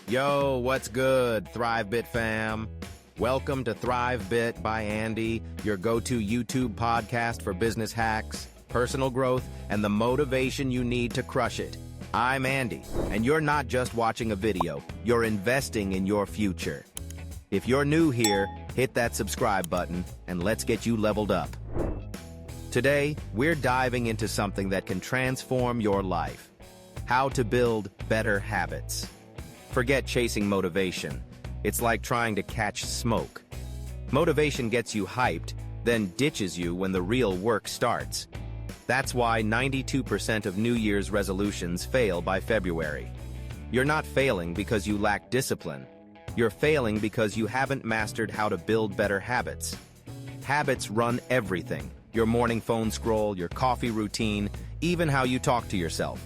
Yo, what's good, ThriveBit fam? Welcome to ThriveBit by Andy, your go-to YouTube podcast for business hacks, personal growth, and the motivation you need to crush it. I'm Andy, and you're not just watching a video, you're investing in your future. If you're new here, hit that subscribe button, and let's get you leveled up. Today, we're diving into something that can transform your life: how to build better habits. Forget chasing motivation. It's like trying to catch smoke. Motivation gets you hyped, then ditches you when the real work starts. That's why 92% of New Year's resolutions fail by February. You're not failing because you lack discipline. You're failing because you haven't mastered how to build better habits. Habits run everything: your morning phone scroll, your coffee routine, even how you talk to yourself.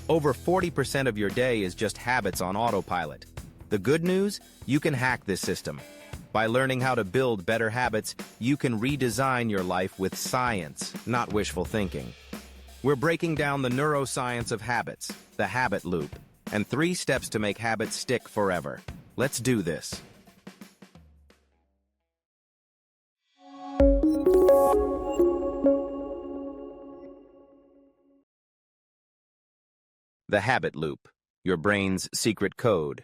Over 40% of your day is just habits on autopilot. The good news? You can hack this system. By learning how to build better habits, you can redesign your life with science, not wishful thinking. We're breaking down the neuroscience of habits, the habit loop, and 3 steps to make habits stick forever. Let's do this. The habit loop, your brain's secret code.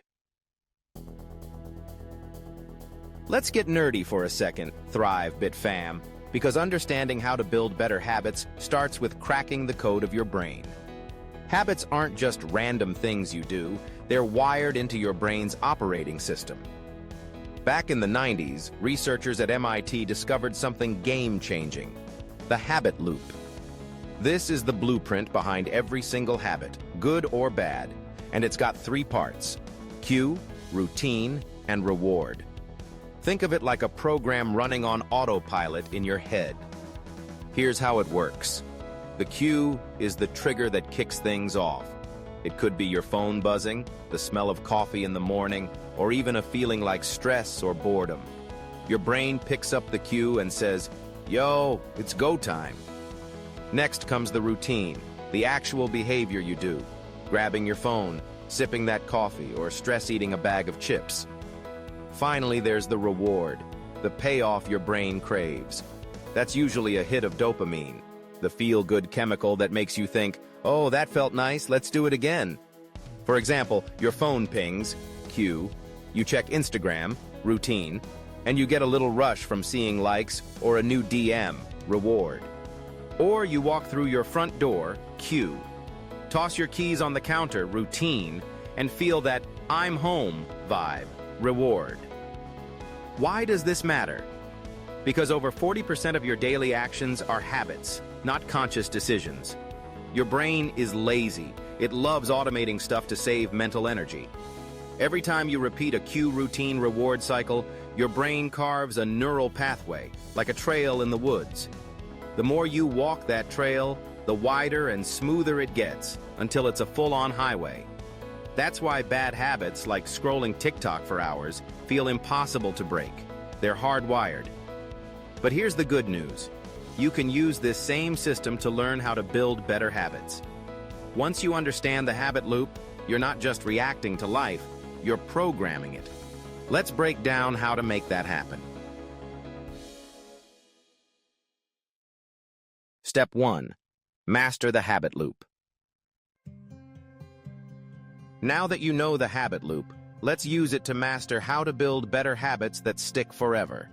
Let's get nerdy for a second, ThriveBit fam, because understanding how to build better habits starts with cracking the code of your brain. Habits aren't just random things you do, they're wired into your brain's operating system. Back in the 90s, researchers at MIT discovered something game-changing: the habit loop. This is the blueprint behind every single habit, good or bad, and it's got 3 parts: cue, routine, and reward. Think of it like a program running on autopilot in your head. Here's how it works. The cue is the trigger that kicks things off. It could be your phone buzzing, the smell of coffee in the morning, or even a feeling like stress or boredom. Your brain picks up the cue and says, "Yo, it's go time." Next comes the routine, the actual behavior you do: grabbing your phone, sipping that coffee, or stress eating a bag of chips. Finally, there's the reward, the payoff your brain craves. That's usually a hit of dopamine, the feel-good chemical that makes you think, "Oh, that felt nice, let's do it again." For example, your phone pings, cue, you check Instagram, routine, and you get a little rush from seeing likes or a new DM, reward. Or you walk through your front door, cue, toss your keys on the counter, routine, and feel that "I'm home" vibe, reward. Why does this matter? Because over 40% of your daily actions are habits, not conscious decisions. Your brain is lazy. It loves automating stuff to save mental energy. Every time you repeat a cue, routine, reward cycle, your brain carves a neural pathway, like a trail in the woods. The more you walk that trail, the wider and smoother it gets, until it's a full-on highway. That's why bad habits, like scrolling TikTok for hours, feel impossible to break. They're hardwired. But here's the good news. You can use this same system to learn how to build better habits. Once you understand the habit loop, you're not just reacting to life, you're programming it. Let's break down how to make that happen. Step 1. Master the habit loop. Now that you know the habit loop, let's use it to master how to build better habits that stick forever.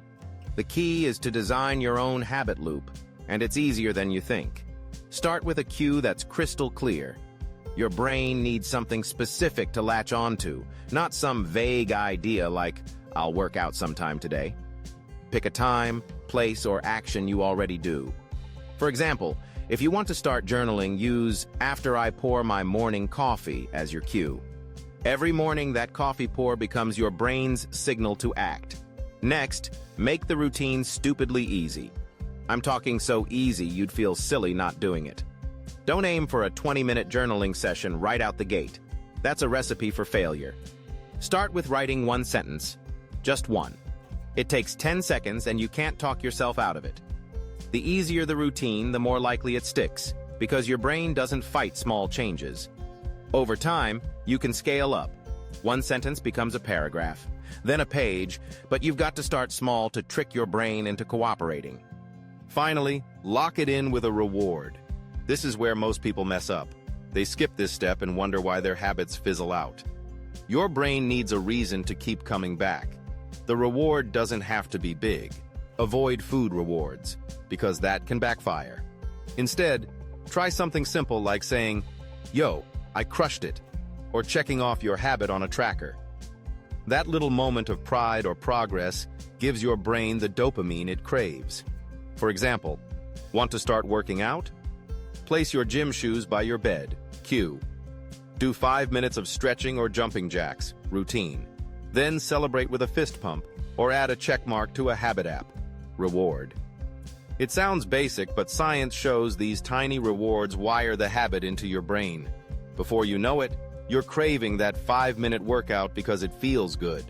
The key is to design your own habit loop, and it's easier than you think. Start with a cue that's crystal clear. Your brain needs something specific to latch onto, not some vague idea like, "I'll work out sometime today." Pick a time, place, or action you already do. For example, if you want to start journaling, use "after I pour my morning coffee" as your cue. Every morning, that coffee pour becomes your brain's signal to act. Next, make the routine stupidly easy. I'm talking so easy you'd feel silly not doing it. Don't aim for a 20-minute journaling session right out the gate. That's a recipe for failure. Start with writing 1 sentence, just one. It takes 10 seconds and you can't talk yourself out of it. The easier the routine, the more likely it sticks, because your brain doesn't fight small changes. Over time, you can scale up. One sentence becomes a paragraph, then a page, but you've got to start small to trick your brain into cooperating. Finally, lock it in with a reward. This is where most people mess up. They skip this step and wonder why their habits fizzle out. Your brain needs a reason to keep coming back. The reward doesn't have to be big. Avoid food rewards, because that can backfire. Instead, try something simple like saying, "Yo, I crushed it," or checking off your habit on a tracker. That little moment of pride or progress gives your brain the dopamine it craves. For example, want to start working out? Place your gym shoes by your bed. Cue. Do 5 minutes of stretching or jumping jacks. Routine. Then celebrate with a fist pump or add a check mark to a habit app. Reward. It sounds basic, but science shows these tiny rewards wire the habit into your brain. Before you know it, you're craving that 5-minute workout because it feels good.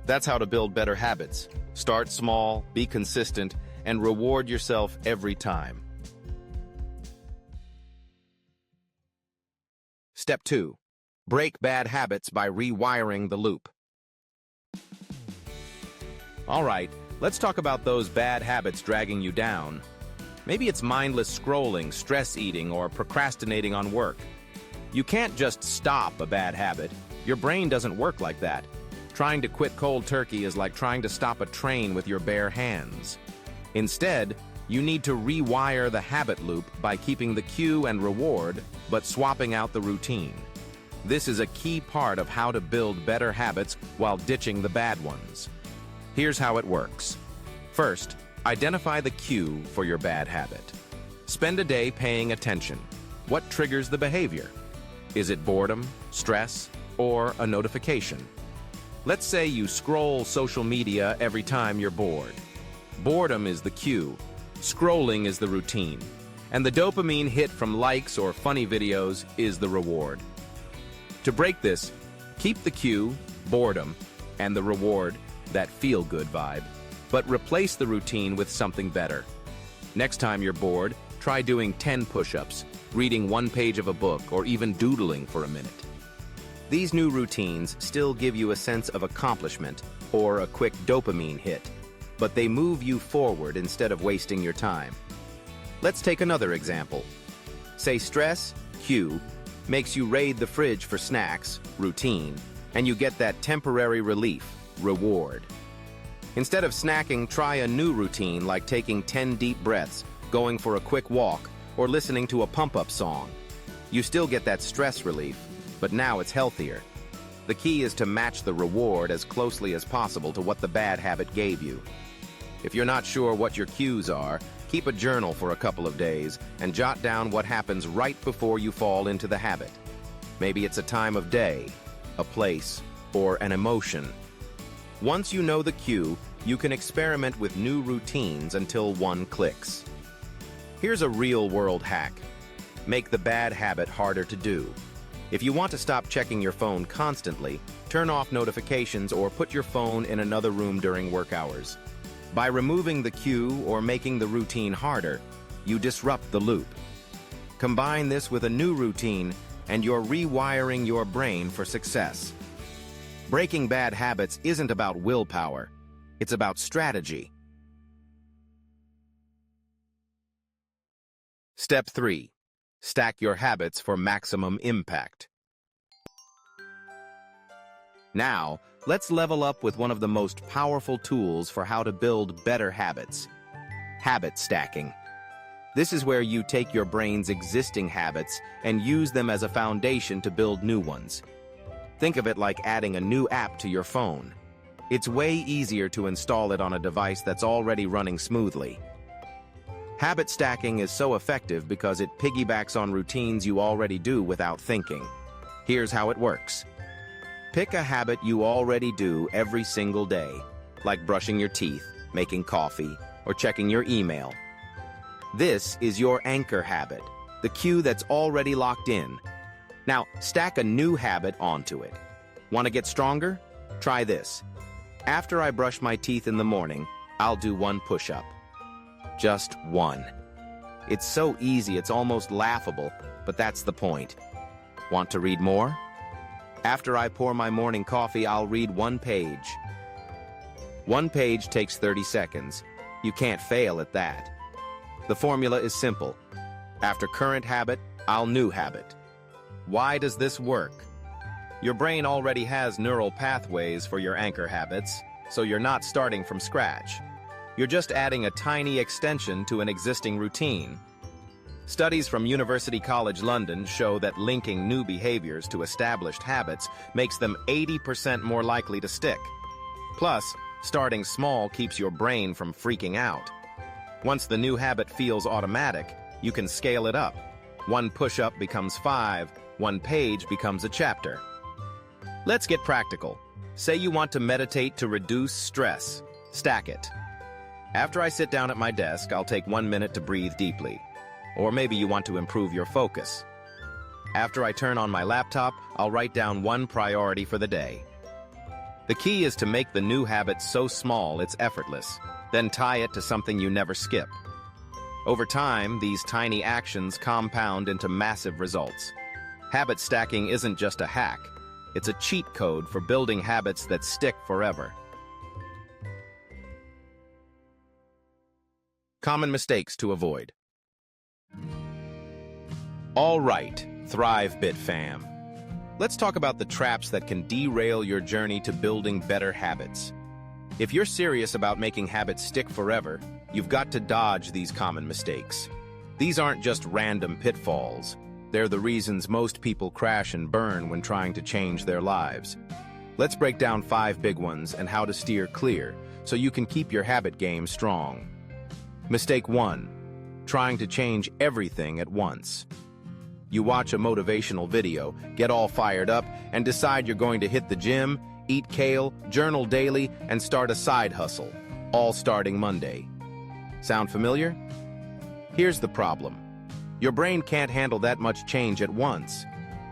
That's how to build better habits. Start small, be consistent, and reward yourself every time. Step 2. Break bad habits by rewiring the loop. All right, let's talk about those bad habits dragging you down. Maybe it's mindless scrolling, stress eating, or procrastinating on work. You can't just stop a bad habit. Your brain doesn't work like that. Trying to quit cold turkey is like trying to stop a train with your bare hands. Instead, you need to rewire the habit loop by keeping the cue and reward, but swapping out the routine. This is a key part of how to build better habits while ditching the bad ones. Here's how it works. First, identify the cue for your bad habit. Spend a day paying attention. What triggers the behavior? Is it boredom, stress, or a notification? Let's say you scroll social media every time you're bored. Boredom is the cue, scrolling is the routine, and the dopamine hit from likes or funny videos is the reward. To break this, keep the cue, boredom, and the reward, that feel-good vibe, but replace the routine with something better. Next time you're bored, try doing 10 push-ups, reading 1 page of a book, or even doodling for a minute. These new routines still give you a sense of accomplishment or a quick dopamine hit, but they move you forward instead of wasting your time. Let's take another example. Say stress, cue, makes you raid the fridge for snacks, routine, and you get that temporary relief, reward. Instead of snacking, try a new routine like taking 10 deep breaths, going for a quick walk, or listening to a pump-up song. You still get that stress relief, but now it's healthier. The key is to match the reward as closely as possible to what the bad habit gave you. If you're not sure what your cues are, keep a journal for a couple of days and jot down what happens right before you fall into the habit. Maybe it's a time of day, a place, or an emotion. Once you know the cue, you can experiment with new routines until one clicks. Here's a real-world hack. Make the bad habit harder to do. If you want to stop checking your phone constantly, turn off notifications or put your phone in another room during work hours. By removing the cue or making the routine harder, you disrupt the loop. Combine this with a new routine, and you're rewiring your brain for success. Breaking bad habits isn't about willpower. It's about strategy. Step 3. Stack your habits for maximum impact. Now, let's level up with one of the most powerful tools for how to build better habits: habit stacking. This is where you take your brain's existing habits and use them as a foundation to build new ones. Think of it like adding a new app to your phone. It's way easier to install it on a device that's already running smoothly. Habit stacking is so effective because it piggybacks on routines you already do without thinking. Here's how it works. Pick a habit you already do every single day, like brushing your teeth, making coffee, or checking your email. This is your anchor habit, the cue that's already locked in. Now, stack a new habit onto it. Want to get stronger? Try this. After I brush my teeth in the morning, I'll do 1 push-up. Just 1. It's so easy, it's almost laughable, but that's the point. Want to read more? After I pour my morning coffee, I'll read one page. One page takes 30 seconds. You can't fail at that. The formula is simple. After current habit, I'll new habit. Why does this work? Your brain already has neural pathways for your anchor habits, so you're not starting from scratch. You're just adding a tiny extension to an existing routine. Studies from University College London show that linking new behaviors to established habits makes them 80% more likely to stick. Plus, starting small keeps your brain from freaking out. Once the new habit feels automatic, you can scale it up. One push-up becomes 5, one page becomes a chapter. Let's get practical. Say you want to meditate to reduce stress. Stack it. After I sit down at my desk, I'll take 1 minute to breathe deeply. Or maybe you want to improve your focus. After I turn on my laptop, I'll write down one priority for the day. The key is to make the new habit so small it's effortless, then tie it to something you never skip. Over time, these tiny actions compound into massive results. Habit stacking isn't just a hack. It's a cheat code for building habits that stick forever. Common mistakes to avoid. All right, ThriveBit fam. Let's talk about the traps that can derail your journey to building better habits. If you're serious about making habits stick forever, you've got to dodge these common mistakes. These aren't just random pitfalls. They're the reasons most people crash and burn when trying to change their lives. Let's break down 5 big ones and how to steer clear so you can keep your habit game strong. Mistake 1. Trying to change everything at once. You watch a motivational video, get all fired up, and decide you're going to hit the gym, eat kale, journal daily, and start a side hustle, all starting Monday. Sound familiar? Here's the problem. Your brain can't handle that much change at once.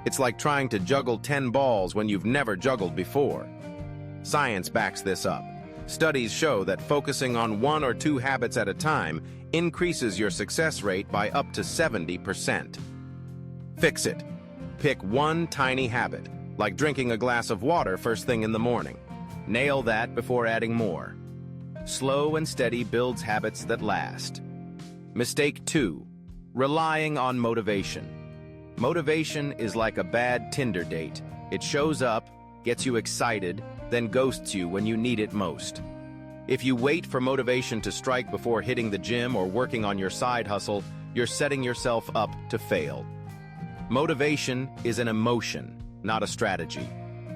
It's like trying to juggle 10 balls when you've never juggled before. Science backs this up. Studies show that focusing on 1 or 2 habits at a time increases your success rate by up to 70%. Fix it. Pick one tiny habit, like drinking a glass of water first thing in the morning. Nail that before adding more. Slow and steady builds habits that last. Mistake 2. Relying on motivation. Motivation is like a bad Tinder date. It shows up, gets you excited, then ghosts you when you need it most. If you wait for motivation to strike before hitting the gym or working on your side hustle, you're setting yourself up to fail. Motivation is an emotion, not a strategy.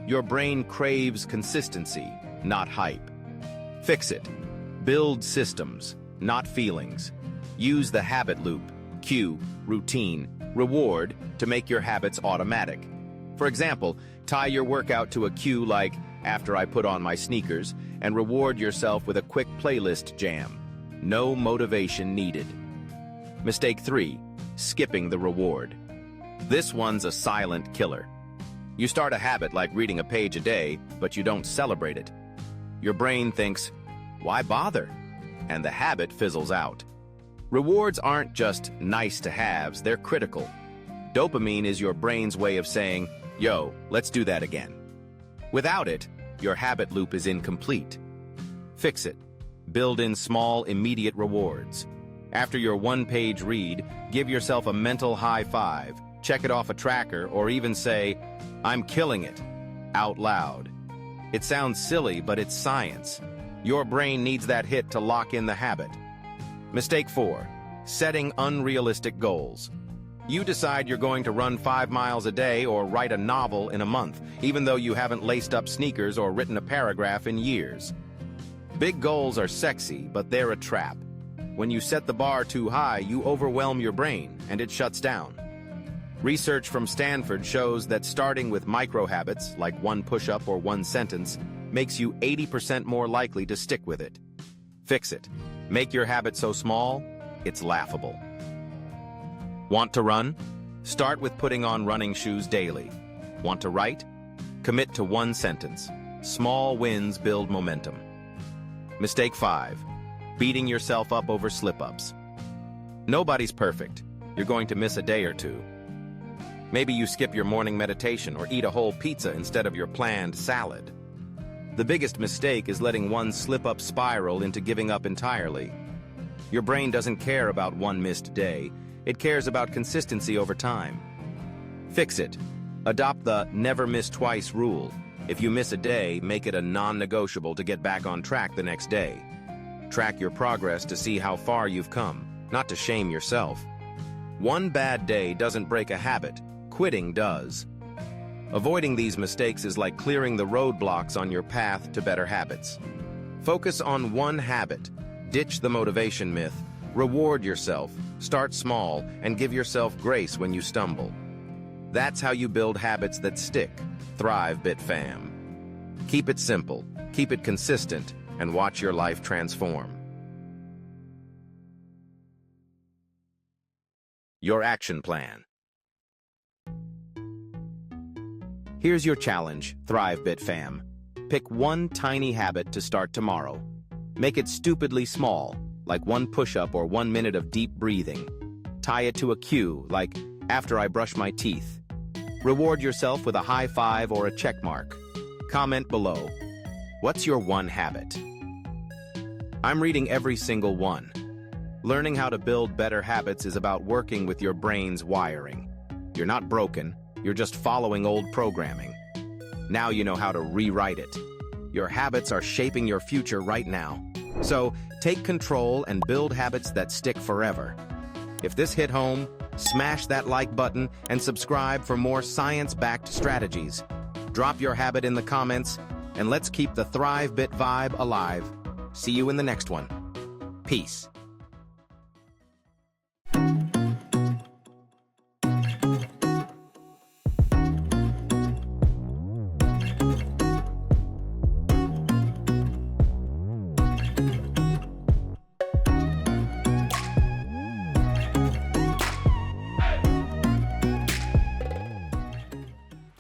Your brain craves consistency, not hype. Fix it. Build systems, not feelings. Use the habit loop, cue, routine, reward to make your habits automatic. For example, tie your workout to a cue like, after I put on my sneakers, and reward yourself with a quick playlist jam. No motivation needed. Mistake 3. Skipping the reward. This one's a silent killer. You start a habit like reading a page a day, but you don't celebrate it. Your brain thinks, why bother? And the habit fizzles out. Rewards aren't just nice-to-haves, they're critical. Dopamine is your brain's way of saying, yo, let's do that again. Without it, your habit loop is incomplete. Fix it. Build in small, immediate rewards. After your one-page read, give yourself a mental high five, check it off a tracker, or even say, I'm killing it, out loud. It sounds silly, but it's science. Your brain needs that hit to lock in the habit. Mistake 4. Setting unrealistic goals. You decide you're going to run 5 miles a day or write a novel in a month, even though you haven't laced up sneakers or written a paragraph in years. Big goals are sexy, but they're a trap. When you set the bar too high, you overwhelm your brain, and it shuts down. Research from Stanford shows that starting with micro-habits, like one push-up or one sentence, makes you 80% more likely to stick with it. Fix it. Make your habit so small, it's laughable. Want to run? Start with putting on running shoes daily. Want to write? Commit to one sentence. Small wins build momentum. Mistake 5. Beating yourself up over slip-ups. Nobody's perfect. You're going to miss a day or two. Maybe you skip your morning meditation or eat a whole pizza instead of your planned salad. The biggest mistake is letting one slip-up spiral into giving up entirely. Your brain doesn't care about one missed day. It cares about consistency over time. Fix it. Adopt the never miss twice rule. If you miss a day, make it a non-negotiable to get back on track the next day. Track your progress to see how far you've come, not to shame yourself. One bad day doesn't break a habit. Quitting does. Avoiding these mistakes is like clearing the roadblocks on your path to better habits. Focus on one habit. Ditch the motivation myth. Reward yourself. Start small and give yourself grace when you stumble. That's how you build habits that stick. ThriveBit fam. Keep it simple, keep it consistent, and watch your life transform. Your action plan. Here's your challenge, ThriveBit fam. Pick one tiny habit to start tomorrow. Make it stupidly small, like one push-up or 1 minute of deep breathing. Tie it to a cue, like after I brush my teeth. Reward yourself with a high five or a check mark. Comment below. What's your one habit? I'm reading every single one. Learning how to build better habits is about working with your brain's wiring. You're not broken, you're just following old programming. Now you know how to rewrite it. Your habits are shaping your future right now. So, take control and build habits that stick forever. If this hit home, smash that like button and subscribe for more science-backed strategies. Drop your habit in the comments, and let's keep the ThriveBit vibe alive. See you in the next one. Peace.